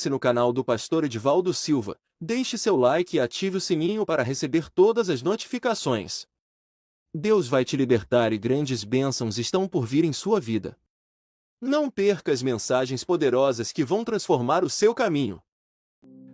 no canal do Pastor Edivaldo Silva, deixe seu like e ative o sininho para receber todas as notificações. Deus vai te libertar e grandes bênçãos estão por vir em sua vida. Não perca as mensagens poderosas que vão transformar o seu caminho.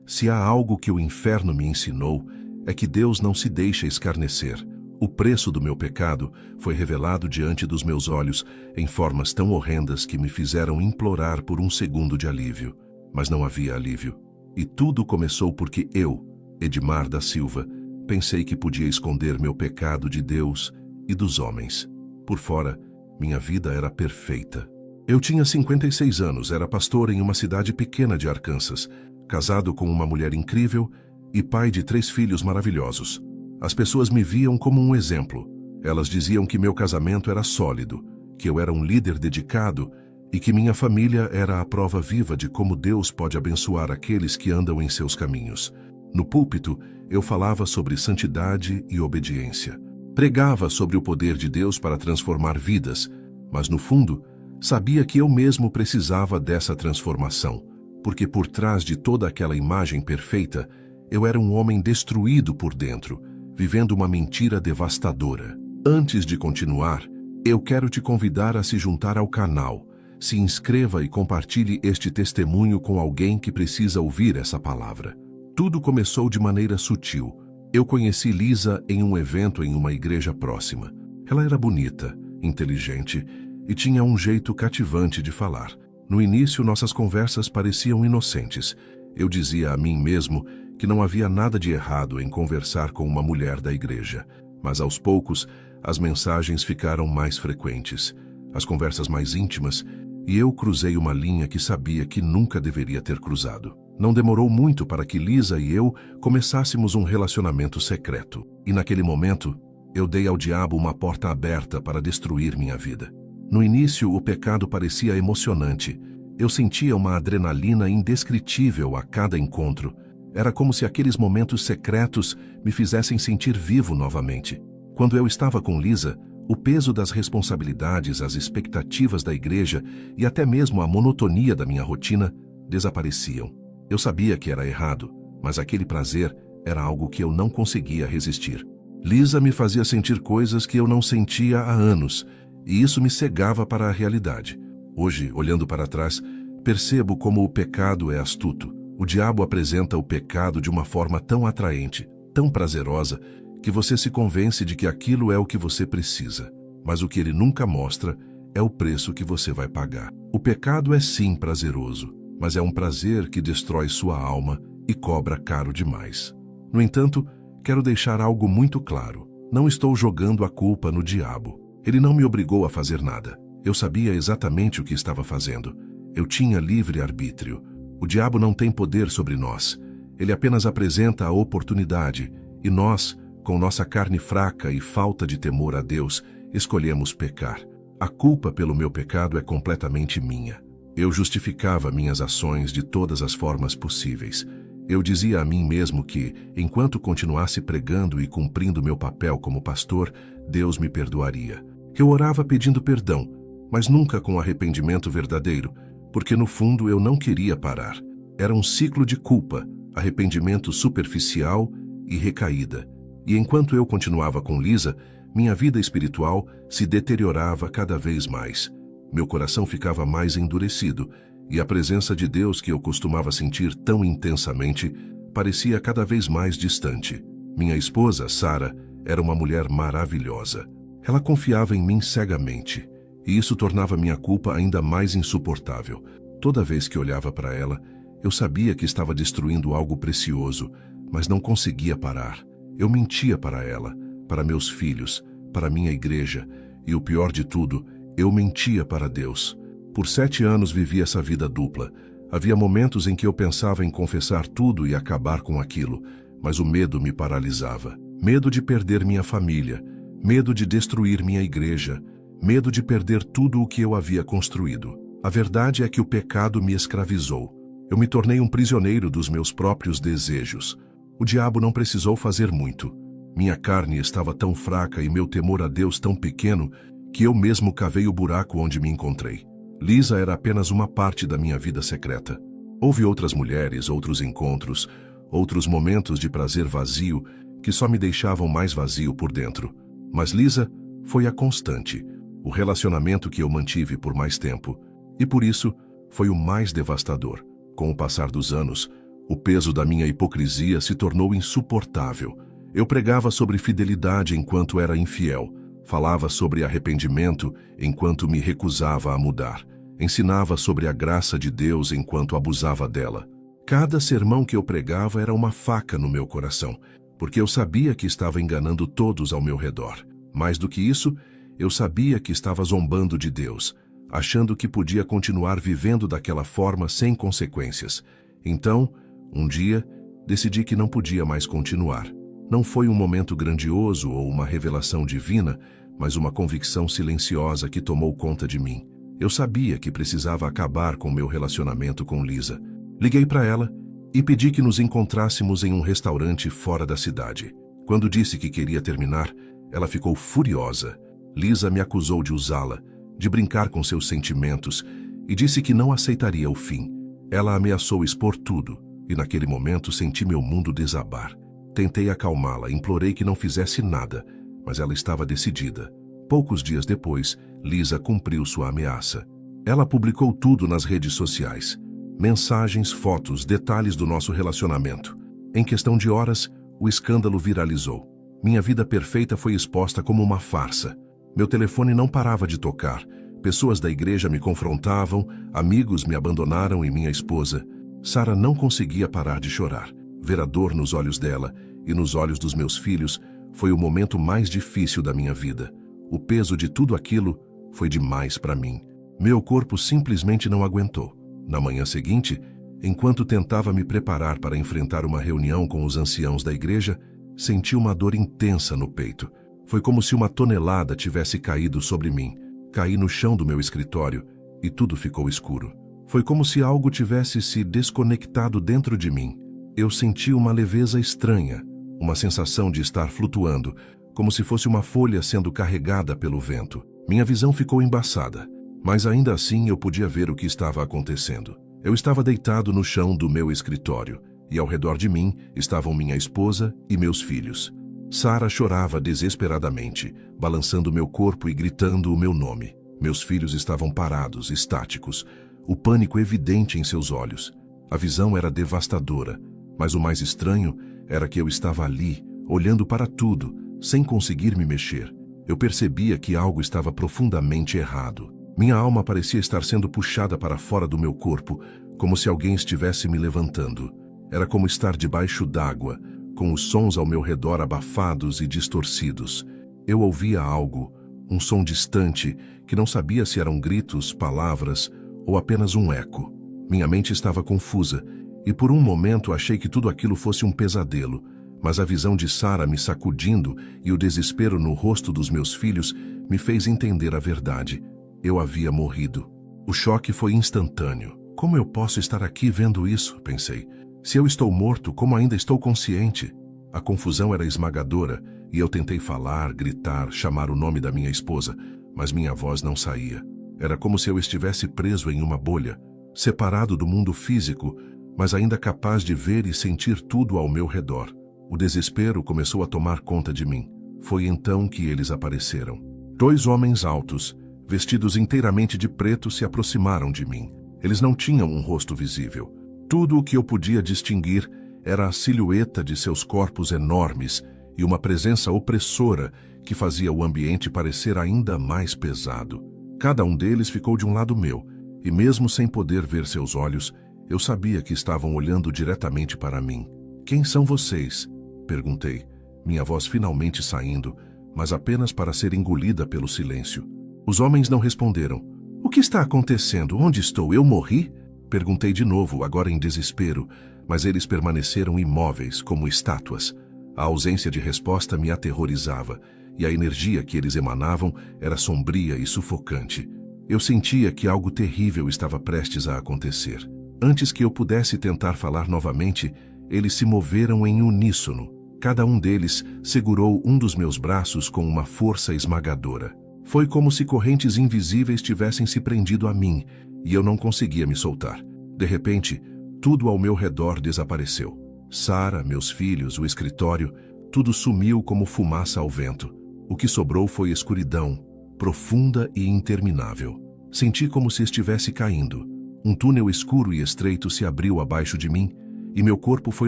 Se há algo que o inferno me ensinou, é que Deus não se deixa escarnecer. O preço do meu pecado foi revelado diante dos meus olhos em formas tão horrendas que me fizeram implorar por um segundo de alívio. Mas não havia alívio. E tudo começou porque eu, Edmar da Silva, pensei que podia esconder meu pecado de Deus e dos homens. Por fora, minha vida era perfeita. Eu tinha 56 anos, era pastor em uma cidade pequena de Arkansas, casado com uma mulher incrível e pai de 3 filhos maravilhosos. As pessoas me viam como um exemplo. Elas diziam que meu casamento era sólido, que eu era um líder dedicado e que minha família era a prova viva de como Deus pode abençoar aqueles que andam em seus caminhos. No púlpito, eu falava sobre santidade e obediência. Pregava sobre o poder de Deus para transformar vidas, mas no fundo, sabia que eu mesmo precisava dessa transformação, porque por trás de toda aquela imagem perfeita, eu era um homem destruído por dentro, vivendo uma mentira devastadora. Antes de continuar, eu quero te convidar a se juntar ao canal. Se inscreva e compartilhe este testemunho com alguém que precisa ouvir essa palavra. Tudo começou de maneira sutil. Eu conheci Lisa em um evento em uma igreja próxima. Ela era bonita, inteligente e tinha um jeito cativante de falar. No início, nossas conversas pareciam inocentes. Eu dizia a mim mesmo que não havia nada de errado em conversar com uma mulher da igreja. Mas aos poucos, as mensagens ficaram mais frequentes, as conversas mais íntimas, e eu cruzei uma linha que sabia que nunca deveria ter cruzado. Não demorou muito para que Lisa e eu começássemos um relacionamento secreto. E naquele momento, eu dei ao diabo uma porta aberta para destruir minha vida. No início, o pecado parecia emocionante. Eu sentia uma adrenalina indescritível a cada encontro. Era como se aqueles momentos secretos me fizessem sentir vivo novamente. Quando eu estava com Lisa, o peso das responsabilidades, as expectativas da igreja e até mesmo a monotonia da minha rotina desapareciam. Eu sabia que era errado, mas aquele prazer era algo que eu não conseguia resistir. Lisa me fazia sentir coisas que eu não sentia há anos, e isso me cegava para a realidade. Hoje, olhando para trás, percebo como o pecado é astuto. O diabo apresenta o pecado de uma forma tão atraente, tão prazerosa, que você se convence de que aquilo é o que você precisa. Mas o que ele nunca mostra é o preço que você vai pagar. O pecado é sim prazeroso, mas é um prazer que destrói sua alma e cobra caro demais. No entanto, quero deixar algo muito claro. Não estou jogando a culpa no diabo. Ele não me obrigou a fazer nada. Eu sabia exatamente o que estava fazendo. Eu tinha livre arbítrio. O diabo não tem poder sobre nós. Ele apenas apresenta a oportunidade, e nós, com nossa carne fraca e falta de temor a Deus, escolhemos pecar. A culpa pelo meu pecado é completamente minha. Eu justificava minhas ações de todas as formas possíveis. Eu dizia a mim mesmo que, enquanto continuasse pregando e cumprindo meu papel como pastor, Deus me perdoaria. Eu orava pedindo perdão, mas nunca com arrependimento verdadeiro, porque no fundo eu não queria parar. Era um ciclo de culpa, arrependimento superficial e recaída. E enquanto eu continuava com Lisa, minha vida espiritual se deteriorava cada vez mais. Meu coração ficava mais endurecido, e a presença de Deus que eu costumava sentir tão intensamente parecia cada vez mais distante. Minha esposa, Sara, era uma mulher maravilhosa. Ela confiava em mim cegamente, e isso tornava minha culpa ainda mais insuportável. Toda vez que olhava para ela, eu sabia que estava destruindo algo precioso, mas não conseguia parar. Eu mentia para ela, para meus filhos, para minha igreja, e o pior de tudo, eu mentia para Deus. Por 7 anos vivi essa vida dupla. Havia momentos em que eu pensava em confessar tudo e acabar com aquilo, mas o medo me paralisava. Medo de perder minha família, medo de destruir minha igreja, medo de perder tudo o que eu havia construído. A verdade é que o pecado me escravizou. Eu me tornei um prisioneiro dos meus próprios desejos. O diabo não precisou fazer muito. Minha carne estava tão fraca e meu temor a Deus tão pequeno que eu mesmo cavei o buraco onde me encontrei. Lisa era apenas uma parte da minha vida secreta. Houve outras mulheres, outros encontros, outros momentos de prazer vazio que só me deixavam mais vazio por dentro. Mas Lisa foi a constante, o relacionamento que eu mantive por mais tempo. E por isso, foi o mais devastador. Com o passar dos anos, o peso da minha hipocrisia se tornou insuportável. Eu pregava sobre fidelidade enquanto era infiel. Falava sobre arrependimento enquanto me recusava a mudar. Ensinava sobre a graça de Deus enquanto abusava dela. Cada sermão que eu pregava era uma faca no meu coração, porque eu sabia que estava enganando todos ao meu redor. Mais do que isso, eu sabia que estava zombando de Deus, achando que podia continuar vivendo daquela forma sem consequências. Então, um dia, decidi que não podia mais continuar. Não foi um momento grandioso ou uma revelação divina, mas uma convicção silenciosa que tomou conta de mim. Eu sabia que precisava acabar com meu relacionamento com Lisa. Liguei para ela e pedi que nos encontrássemos em um restaurante fora da cidade. Quando disse que queria terminar, ela ficou furiosa. Lisa me acusou de usá-la, de brincar com seus sentimentos, e disse que não aceitaria o fim. Ela ameaçou expor tudo, e naquele momento senti meu mundo desabar. Tentei acalmá-la, implorei que não fizesse nada, mas ela estava decidida. Poucos dias depois, Lisa cumpriu sua ameaça. Ela publicou tudo nas redes sociais. Mensagens, fotos, detalhes do nosso relacionamento. Em questão de horas, o escândalo viralizou. Minha vida perfeita foi exposta como uma farsa. Meu telefone não parava de tocar. Pessoas da igreja me confrontavam, amigos me abandonaram e minha esposa. Sara não conseguia parar de chorar. Ver a dor nos olhos dela e nos olhos dos meus filhos foi o momento mais difícil da minha vida. O peso de tudo aquilo foi demais para mim. Meu corpo simplesmente não aguentou. Na manhã seguinte, enquanto tentava me preparar para enfrentar uma reunião com os anciãos da igreja, senti uma dor intensa no peito. Foi como se uma tonelada tivesse caído sobre mim. Caí no chão do meu escritório e tudo ficou escuro. Foi como se algo tivesse se desconectado dentro de mim. Eu senti uma leveza estranha, uma sensação de estar flutuando, como se fosse uma folha sendo carregada pelo vento. Minha visão ficou embaçada, mas ainda assim eu podia ver o que estava acontecendo. Eu estava deitado no chão do meu escritório, e ao redor de mim estavam minha esposa e meus filhos. Sara chorava desesperadamente, balançando meu corpo e gritando o meu nome. Meus filhos estavam parados, estáticos, o pânico evidente em seus olhos. A visão era devastadora, mas o mais estranho era que eu estava ali, olhando para tudo, sem conseguir me mexer. Eu percebia que algo estava profundamente errado. Minha alma parecia estar sendo puxada para fora do meu corpo, como se alguém estivesse me levantando. Era como estar debaixo d'água, com os sons ao meu redor abafados e distorcidos. Eu ouvia algo, um som distante, que não sabia se eram gritos, palavras ou apenas um eco. Minha mente estava confusa, e por um momento achei que tudo aquilo fosse um pesadelo, mas a visão de Sara me sacudindo e o desespero no rosto dos meus filhos me fez entender a verdade. Eu havia morrido. O choque foi instantâneo. Como eu posso estar aqui vendo isso? Pensei. Se eu estou morto, como ainda estou consciente? A confusão era esmagadora e eu tentei falar, gritar, chamar o nome da minha esposa, mas minha voz não saía. Era como se eu estivesse preso em uma bolha, separado do mundo físico, mas ainda capaz de ver e sentir tudo ao meu redor. O desespero começou a tomar conta de mim. Foi então que eles apareceram. 2 homens altos, vestidos inteiramente de preto, se aproximaram de mim. Eles não tinham um rosto visível. Tudo o que eu podia distinguir era a silhueta de seus corpos enormes e uma presença opressora que fazia o ambiente parecer ainda mais pesado. Cada um deles ficou de um lado meu, e mesmo sem poder ver seus olhos, eu sabia que estavam olhando diretamente para mim. "Quem são vocês?" perguntei, minha voz finalmente saindo, mas apenas para ser engolida pelo silêncio. Os homens não responderam. "O que está acontecendo? Onde estou? Eu morri?" Perguntei de novo, agora em desespero, mas eles permaneceram imóveis, como estátuas. A ausência de resposta me aterrorizava, e a energia que eles emanavam era sombria e sufocante. Eu sentia que algo terrível estava prestes a acontecer. Antes que eu pudesse tentar falar novamente, eles se moveram em uníssono. Cada um deles segurou um dos meus braços com uma força esmagadora. Foi como se correntes invisíveis tivessem se prendido a mim, e eu não conseguia me soltar. De repente, Tudo ao meu redor desapareceu. Sara, meus filhos, o escritório, tudo sumiu como fumaça ao vento. O que sobrou foi escuridão, profunda e interminável. Senti como se estivesse caindo. Um túnel escuro e estreito se abriu abaixo de mim, e meu corpo foi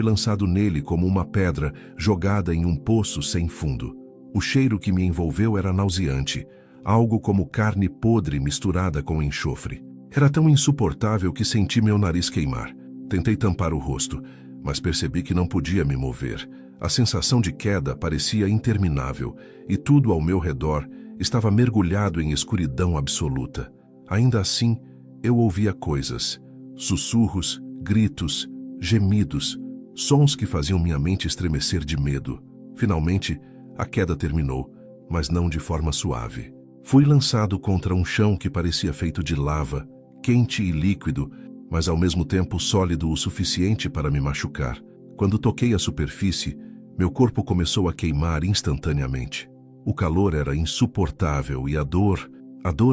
lançado nele como uma pedra jogada em um poço sem fundo. O cheiro que me envolveu era nauseante, algo como carne podre misturada com enxofre. Era tão insuportável que senti meu nariz queimar. Tentei tampar o rosto, mas percebi que não podia me mover. A sensação de queda parecia interminável, e tudo ao meu redor estava mergulhado em escuridão absoluta. Ainda assim, eu ouvia coisas, sussurros, gritos, gemidos, sons que faziam minha mente estremecer de medo. Finalmente, a queda terminou, mas não de forma suave. Fui lançado contra um chão que parecia feito de lava, quente e líquido, mas ao mesmo tempo sólido o suficiente para me machucar. Quando toquei a superfície, meu corpo começou a queimar instantaneamente. O calor era insuportável e a dor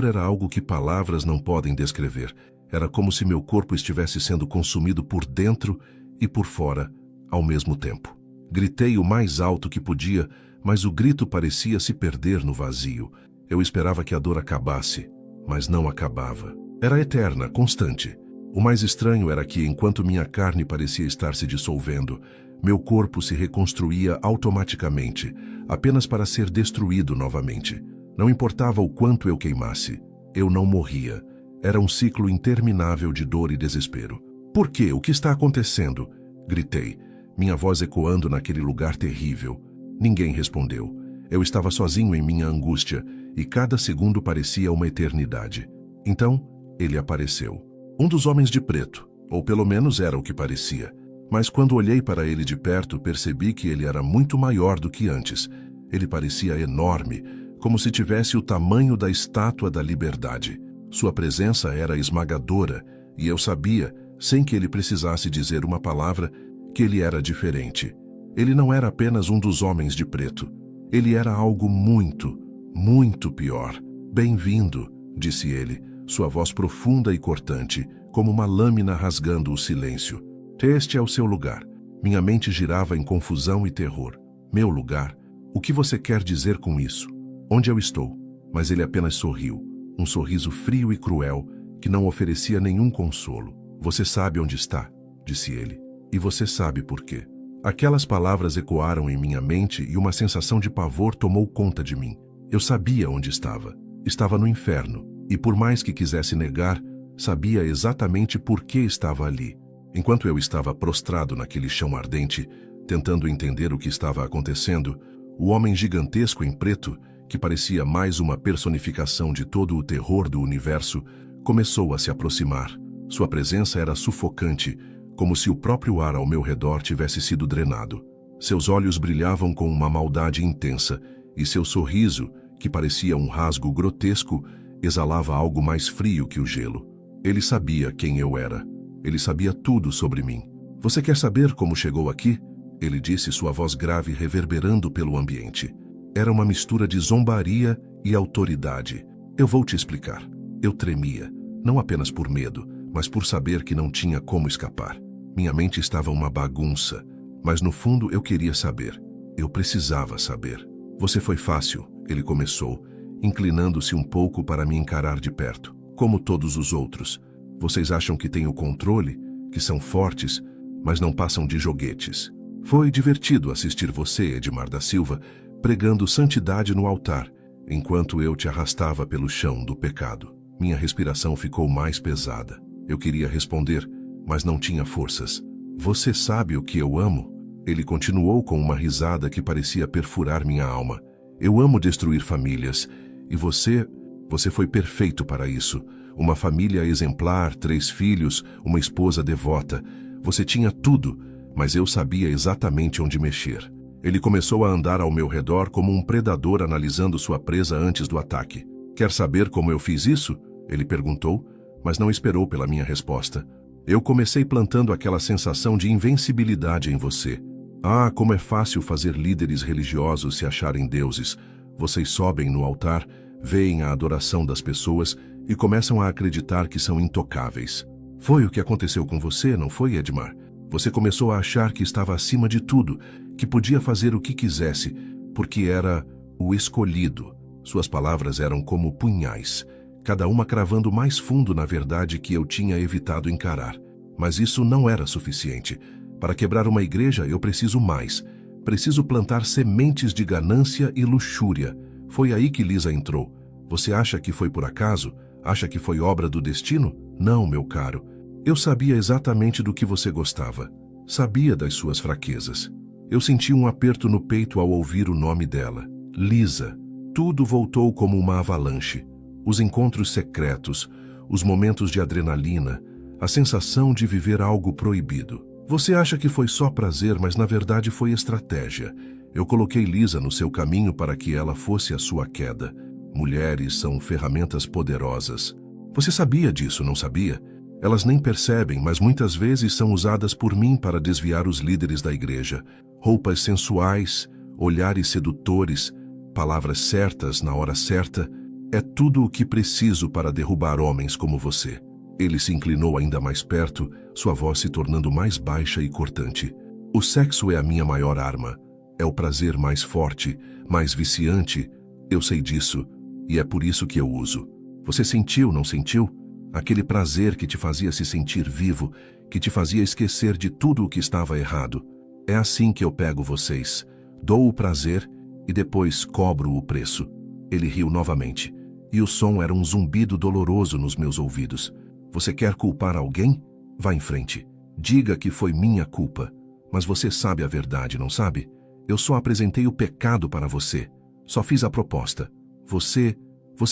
era algo que palavras não podem descrever. Era como se meu corpo estivesse sendo consumido por dentro e por fora ao mesmo tempo. Gritei o mais alto que podia, mas o grito parecia se perder no vazio. Eu esperava que a dor acabasse, mas não acabava. Era eterna, constante. O mais estranho era que, enquanto minha carne parecia estar se dissolvendo, meu corpo se reconstruía automaticamente, apenas para ser destruído novamente. Não importava o quanto eu queimasse, eu não morria. Era um ciclo interminável de dor e desespero. Por quê? O que está acontecendo? Gritei, minha voz ecoando naquele lugar terrível. Ninguém respondeu. Eu estava sozinho em minha angústia, e cada segundo parecia uma eternidade. Então, ele apareceu. Um dos homens de preto, ou pelo menos era o que parecia. Mas quando olhei para ele de perto, percebi que ele era muito maior do que antes. Ele parecia enorme, como se tivesse o tamanho da Estátua da Liberdade. Sua presença era esmagadora, e eu sabia, sem que ele precisasse dizer uma palavra, que ele era diferente. Ele não era apenas um dos homens de preto. Ele era algo muito, muito pior. Bem-vindo, disse ele, sua voz profunda e cortante, como uma lâmina rasgando o silêncio. Este é o seu lugar. Minha mente girava em confusão e terror. Meu lugar? O que você quer dizer com isso? Onde eu estou? Mas ele apenas sorriu. Um sorriso frio e cruel, que não oferecia nenhum consolo. Você sabe onde está, disse ele. E você sabe por quê. Aquelas palavras ecoaram em minha mente e uma sensação de pavor tomou conta de mim. Eu sabia onde estava. Estava no inferno. E por mais que quisesse negar, sabia exatamente por que estava ali. Enquanto eu estava prostrado naquele chão ardente, tentando entender o que estava acontecendo, o homem gigantesco em preto, que parecia mais uma personificação de todo o terror do universo, começou a se aproximar. Sua presença era sufocante, como se o próprio ar ao meu redor tivesse sido drenado. Seus olhos brilhavam com uma maldade intensa, e seu sorriso, que parecia um rasgo grotesco, exalava algo mais frio que o gelo. Ele sabia quem eu era. Ele sabia tudo sobre mim. Você quer saber como chegou aqui? Ele disse, sua voz grave reverberando pelo ambiente. Era uma mistura de zombaria e autoridade. Eu vou te explicar. Eu tremia, não apenas por medo, mas por saber que não tinha como escapar. Minha mente estava uma bagunça, mas no fundo eu queria saber. Eu precisava saber. Você foi fácil, ele começou, inclinando-se um pouco para me encarar de perto. Como todos os outros. Vocês acham que têm o controle, que são fortes, mas não passam de joguetes. Foi divertido assistir você, Edmar da Silva, pregando santidade no altar, enquanto eu te arrastava pelo chão do pecado. Minha respiração ficou mais pesada. Eu queria responder, mas não tinha forças. Você sabe o que eu amo? Ele continuou com uma risada que parecia perfurar minha alma. Eu amo destruir famílias, e você foi perfeito para isso. Uma família exemplar, 3 filhos, uma esposa devota. Você tinha tudo, mas eu sabia exatamente onde mexer. Ele começou a andar ao meu redor como um predador analisando sua presa antes do ataque. Quer saber como eu fiz isso? Ele perguntou, mas não esperou pela minha resposta. Eu comecei plantando aquela sensação de invencibilidade em você. Ah, como é fácil fazer líderes religiosos se acharem deuses. Vocês sobem no altar, veem a adoração das pessoas e começam a acreditar que são intocáveis. Foi o que aconteceu com você, não foi, Edmar? Você começou a achar que estava acima de tudo, que podia fazer o que quisesse, porque era o escolhido. Suas palavras eram como punhais, cada uma cravando mais fundo na verdade que eu tinha evitado encarar. Mas isso não era suficiente. Para quebrar uma igreja, eu preciso mais. Preciso plantar sementes de ganância e luxúria. Foi aí que Lisa entrou. Você acha que foi por acaso? Acha que foi obra do destino? Não, meu caro. Eu sabia exatamente do que você gostava. Sabia das suas fraquezas. Eu senti um aperto no peito ao ouvir o nome dela. Lisa. Tudo voltou como uma avalanche. Os encontros secretos, os momentos de adrenalina, a sensação de viver algo proibido. Você acha que foi só prazer, mas na verdade foi estratégia. Eu coloquei Lisa no seu caminho para que ela fosse a sua queda. Mulheres são ferramentas poderosas. Você sabia disso, não sabia? Elas nem percebem, mas muitas vezes são usadas por mim para desviar os líderes da igreja. Roupas sensuais, olhares sedutores, palavras certas na hora certa, é tudo o que preciso para derrubar homens como você. Ele se inclinou ainda mais perto, sua voz se tornando mais baixa e cortante. O sexo é a minha maior arma. É o prazer mais forte, mais viciante. Eu sei disso, e é por isso que eu uso. Você sentiu, não sentiu? Aquele prazer que te fazia se sentir vivo, que te fazia esquecer de tudo o que estava errado. É assim que eu pego vocês. Dou o prazer e depois cobro o preço. Ele riu novamente, e o som era um zumbido doloroso nos meus ouvidos. Você quer culpar alguém? Vá em frente. Diga que foi minha culpa. Mas você sabe a verdade, não sabe? Eu só apresentei o pecado para você. Só fiz a proposta. Você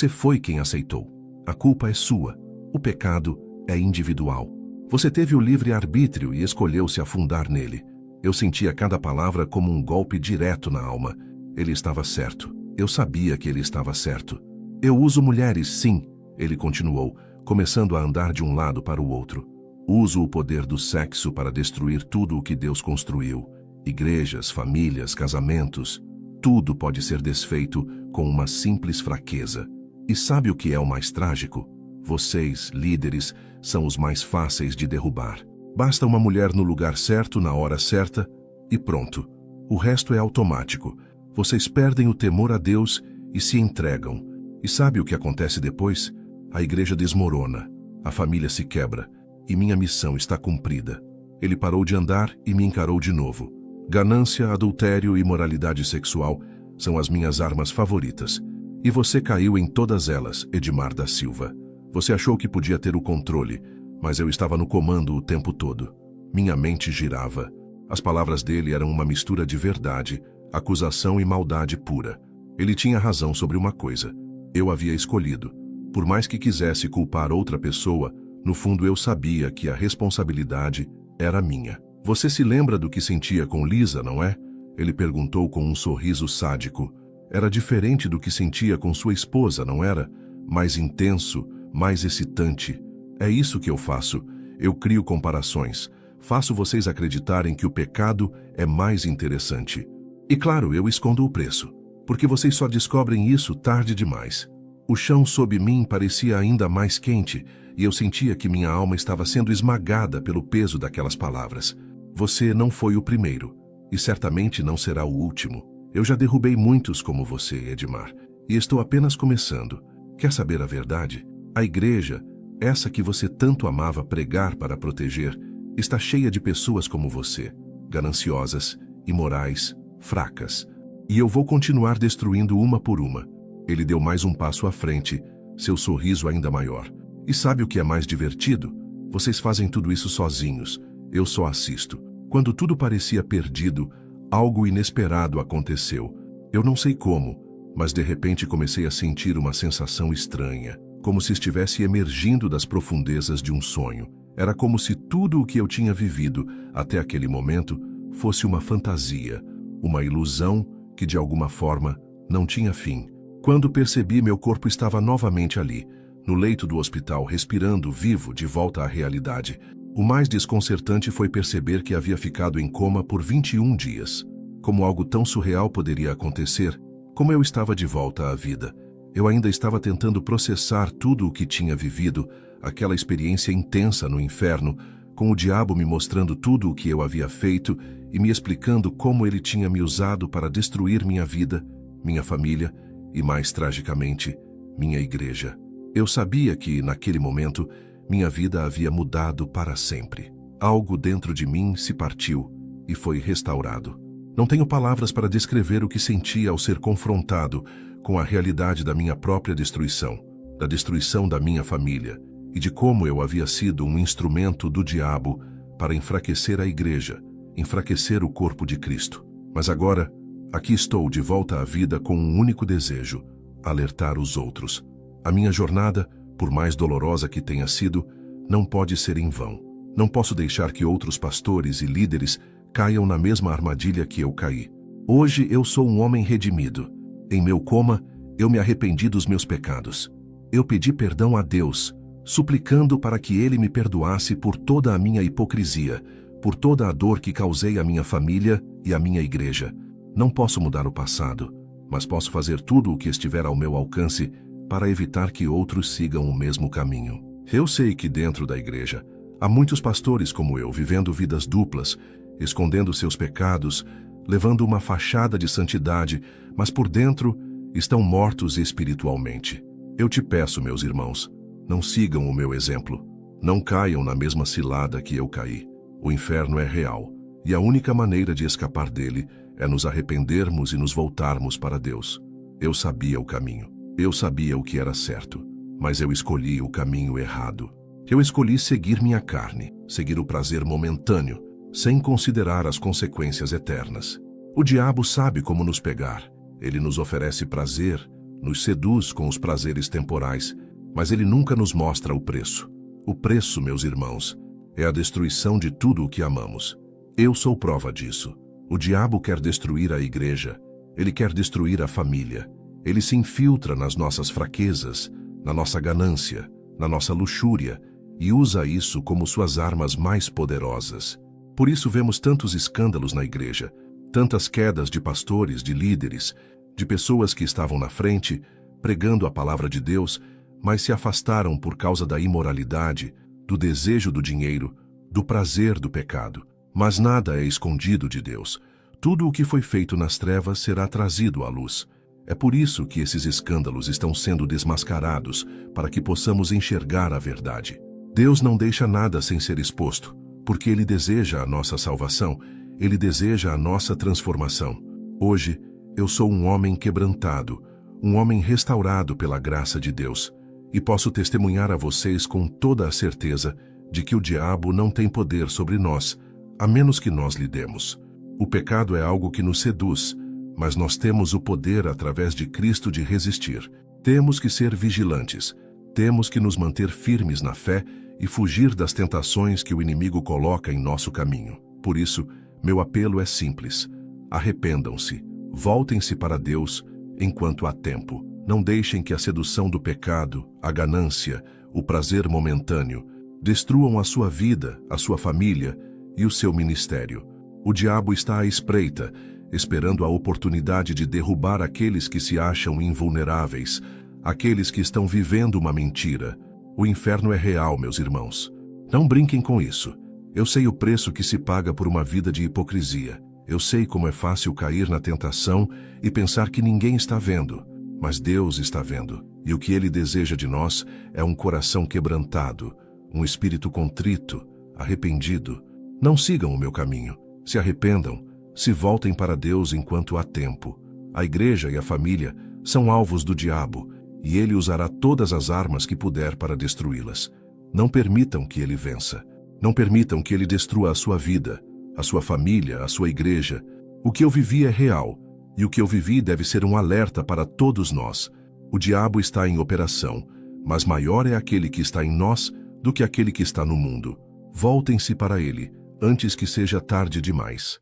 foi quem aceitou. A culpa é sua. O pecado é individual. Você teve o livre-arbítrio e escolheu se afundar nele. Eu sentia cada palavra como um golpe direto na alma. Ele estava certo. Eu sabia que ele estava certo. Eu uso mulheres, sim, ele continuou, começando a andar de um lado para o outro. Uso o poder do sexo para destruir tudo o que Deus construiu. Igrejas, famílias, casamentos. Tudo pode ser desfeito com uma simples fraqueza. E sabe o que é o mais trágico? Vocês, líderes, são os mais fáceis de derrubar. Basta uma mulher no lugar certo, na hora certa, e pronto. O resto é automático. Vocês perdem o temor a Deus e se entregam. E sabe o que acontece depois? A igreja desmorona, a família se quebra, e minha missão está cumprida. Ele parou de andar e me encarou de novo. Ganância, adultério e moralidade sexual são as minhas armas favoritas. E você caiu em todas elas, Edmar da Silva. Você achou que podia ter o controle, mas eu estava no comando o tempo todo. Minha mente girava. As palavras dele eram uma mistura de verdade, acusação e maldade pura. Ele tinha razão sobre uma coisa. Eu havia escolhido. Por mais que quisesse culpar outra pessoa, no fundo eu sabia que a responsabilidade era minha. Você se lembra do que sentia com Lisa, não é? Ele perguntou com um sorriso sádico. Era diferente do que sentia com sua esposa, não era? Mais intenso, mais excitante. É isso que eu faço. Eu crio comparações. Faço vocês acreditarem que o pecado é mais interessante. E claro, eu escondo o preço, porque vocês só descobrem isso tarde demais. O chão sob mim parecia ainda mais quente, e eu sentia que minha alma estava sendo esmagada pelo peso daquelas palavras. Você não foi o primeiro, e certamente não será o último. Eu já derrubei muitos como você, Edmar, e estou apenas começando. Quer saber a verdade? A igreja, essa que você tanto amava pregar para proteger, está cheia de pessoas como você, gananciosas, imorais, fracas. E eu vou continuar destruindo uma por uma. Ele deu mais um passo à frente, seu sorriso ainda maior. E sabe o que é mais divertido? Vocês fazem tudo isso sozinhos. Eu só assisto. Quando tudo parecia perdido, algo inesperado aconteceu. Eu não sei como, mas de repente comecei a sentir uma sensação estranha, como se estivesse emergindo das profundezas de um sonho. Era como se tudo o que eu tinha vivido até aquele momento fosse uma fantasia, uma ilusão que de alguma forma não tinha fim. Quando percebi, meu corpo estava novamente ali, no leito do hospital, respirando vivo de volta à realidade. O mais desconcertante foi perceber que havia ficado em coma por 21 dias. Como algo tão surreal poderia acontecer? Como eu estava de volta à vida? Eu ainda estava tentando processar tudo o que tinha vivido, aquela experiência intensa no inferno, com o diabo me mostrando tudo o que eu havia feito e me explicando como ele tinha me usado para destruir minha vida, minha família e, mais tragicamente, minha igreja. Eu sabia que, naquele momento, minha vida havia mudado para sempre. Algo dentro de mim se partiu e foi restaurado. Não tenho palavras para descrever o que senti ao ser confrontado com a realidade da minha própria destruição, da destruição da minha família e de como eu havia sido um instrumento do diabo para enfraquecer a igreja, enfraquecer o corpo de Cristo. Mas agora, aqui estou de volta à vida com um único desejo: alertar os outros. A minha jornada, por mais dolorosa que tenha sido, não pode ser em vão. Não posso deixar que outros pastores e líderes caiam na mesma armadilha que eu caí. Hoje eu sou um homem redimido. Em meu coma, eu me arrependi dos meus pecados. Eu pedi perdão a Deus, suplicando para que Ele me perdoasse por toda a minha hipocrisia, por toda a dor que causei à minha família e à minha igreja. Não posso mudar o passado, mas posso fazer tudo o que estiver ao meu alcance para evitar que outros sigam o mesmo caminho. Eu sei que dentro da igreja há muitos pastores como eu vivendo vidas duplas, escondendo seus pecados, levando uma fachada de santidade, mas por dentro estão mortos espiritualmente. Eu te peço, meus irmãos, não sigam o meu exemplo. Não caiam na mesma cilada que eu caí. O inferno é real, e a única maneira de escapar dele é nos arrependermos e nos voltarmos para Deus. Eu sabia o caminho. Eu sabia o que era certo, mas eu escolhi o caminho errado. Eu escolhi seguir minha carne, seguir o prazer momentâneo, sem considerar as consequências eternas. O diabo sabe como nos pegar. Ele nos oferece prazer, nos seduz com os prazeres temporais, mas ele nunca nos mostra o preço. O preço, meus irmãos, é a destruição de tudo o que amamos. Eu sou prova disso. O diabo quer destruir a igreja, ele quer destruir a família. Ele se infiltra nas nossas fraquezas, na nossa ganância, na nossa luxúria, e usa isso como suas armas mais poderosas. Por isso vemos tantos escândalos na igreja, tantas quedas de pastores, de líderes, de pessoas que estavam na frente, pregando a palavra de Deus, mas se afastaram por causa da imoralidade, do desejo do dinheiro, do prazer do pecado. Mas nada é escondido de Deus. Tudo o que foi feito nas trevas será trazido à luz. É por isso que esses escândalos estão sendo desmascarados, para que possamos enxergar a verdade. Deus não deixa nada sem ser exposto, porque Ele deseja a nossa salvação, Ele deseja a nossa transformação. Hoje, eu sou um homem quebrantado, um homem restaurado pela graça de Deus, e posso testemunhar a vocês com toda a certeza de que o diabo não tem poder sobre nós, a menos que nós lhe demos. O pecado é algo que nos seduz, mas nós temos o poder através de Cristo de resistir. Temos que ser vigilantes, temos que nos manter firmes na fé e fugir das tentações que o inimigo coloca em nosso caminho. Por isso, meu apelo é simples: arrependam-se, voltem-se para Deus enquanto há tempo. Não deixem que a sedução do pecado, a ganância, o prazer momentâneo, destruam a sua vida, a sua família e o seu ministério. O diabo está à espreita, esperando a oportunidade de derrubar aqueles que se acham invulneráveis, aqueles que estão vivendo uma mentira. O inferno é real, meus irmãos. Não brinquem com isso. Eu sei o preço que se paga por uma vida de hipocrisia. Eu sei como é fácil cair na tentação e pensar que ninguém está vendo, mas Deus está vendo. E o que Ele deseja de nós é um coração quebrantado, um espírito contrito, arrependido. Não sigam o meu caminho. Se arrependam. Se voltem para Deus enquanto há tempo. A igreja e a família são alvos do diabo, e ele usará todas as armas que puder para destruí-las. Não permitam que ele vença. Não permitam que ele destrua a sua vida, a sua família, a sua igreja. O que eu vivi é real, e o que eu vivi deve ser um alerta para todos nós. O diabo está em operação, mas maior é aquele que está em nós do que aquele que está no mundo. Voltem-se para ele, antes que seja tarde demais.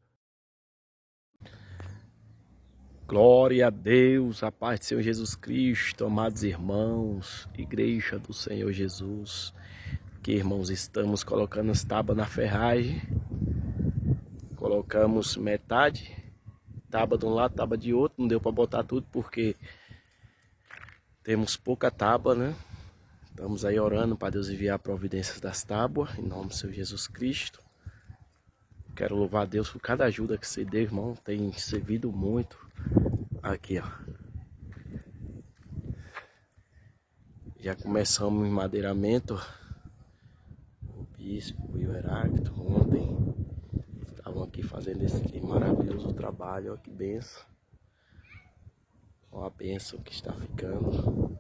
Glória a Deus, a paz do Senhor Jesus Cristo, amados irmãos, igreja do Senhor Jesus. Aqui, irmãos, estamos colocando as tábuas na ferragem. Colocamos metade, tábua de um lado, tábua de outro. Não deu para botar tudo porque temos pouca tábua, né? Estamos aí orando para Deus enviar providências das tábuas, em nome do Senhor Jesus Cristo. Quero louvar a Deus por cada ajuda que você deu, irmão. Tem servido muito. Aqui, ó. Já começamos em madeiramento. O bispo e o Heráclito ontem estavam aqui fazendo esse maravilhoso trabalho. Olha que benção. Olha a benção que está ficando.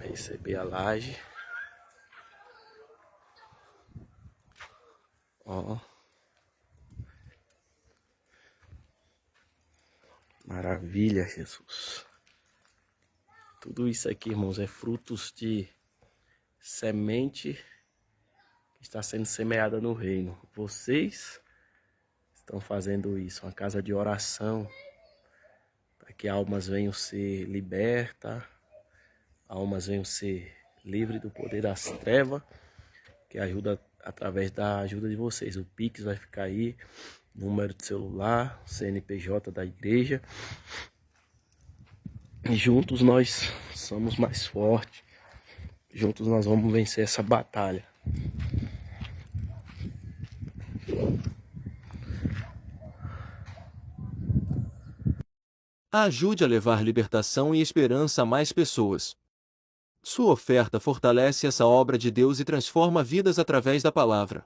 Vai receber a laje. Ó. Maravilha, Jesus. Tudo isso aqui, irmãos, é frutos de semente que está sendo semeada no reino. Vocês estão fazendo isso, uma casa de oração, para que almas venham ser libertas, almas venham ser livres do poder das trevas, que ajuda através da ajuda de vocês. O Pix vai ficar aí, número de celular, CNPJ da igreja. E juntos nós somos mais fortes. Juntos nós vamos vencer essa batalha. Ajude a levar libertação e esperança a mais pessoas. Sua oferta fortalece essa obra de Deus e transforma vidas através da palavra.